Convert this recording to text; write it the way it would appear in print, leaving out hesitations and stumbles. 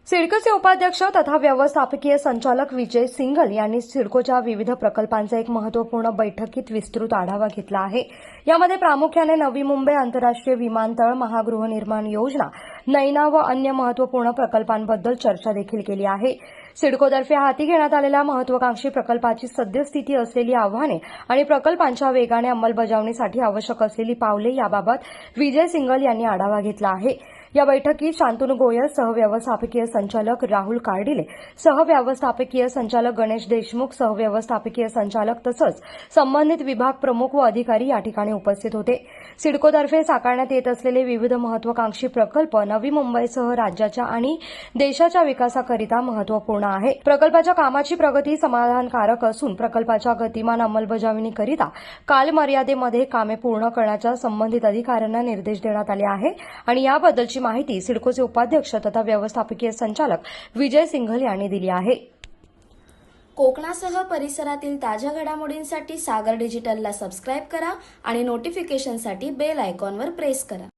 सिडकोचे उपाध्यक्ष तथा व्यवस्थापकीय संचालक विजय सिंघल यांनी सिडकोच्या विविध प्रकल्पांचा एक महत्त्वपूर्ण बैठकीत विस्तृत आढावा घेतला आहे। यामध्ये प्रामुख्याने नवी मुंबई आंतरराष्ट्रीय विमानतळ, महागृहनिर्माण योजना, नैना व अन्य महत्त्वपूर्ण प्रकल्पांबद्दल चर्चा देखील केली आहे। सिडकोतर्फे हाती घेण्यात आलेल्या महत्त्वाकांक्षी प्रकल्पाची सद्यस्थिती असलेली आव्हाने आणि प्रकल्पांच्या वेगाने अंमलबजावणीसाठी आवश्यक असलेली पावले याबाबत विजय सिंघल यांनी आढावा घेतला आहे। या बैठकीत शांतनु गोयल, सहव्यवस्थापकीय संचालक राहुल कार्डिले, सहव्यवस्थापकीय संचालक गणेश देशमुख, सहव्यवस्थापकीय संचालक तसंच संबंधित विभाग प्रमुख व अधिकारी या ठिकाणी उपस्थित होते। सिडकोतर्फे साकारण्यात येत असलेले विविध महत्त्वाकांक्षी प्रकल्प नवी मुंबईसह राज्याच्या आणि देशाच्या विकासाकरिता महत्त्वपूर्ण आहे। प्रकल्पाच्या कामाची प्रगती समाधानकारक असून प्रकल्पाच्या गतिमान अंमलबजावणीकरिता कालमर्यादेमध्ये कामे पूर्ण करण्याच्या संबंधित अधिकाऱ्यांना निर्देश देण्यात आले आहे आणि याबद्दलची माहिती सिडकोचे उपाध्यक्ष तथा व्यवस्थापकीय संचालक विजय सिंघल यांनी दिली आहे। कोकणासह परिसरातील ताज्या घडामोडींसाठी सागर डिजिटलला सबस्क्राईब करा आणि नोटिफिकेशनसाठी बेल आयकॉनवर प्रेस करा।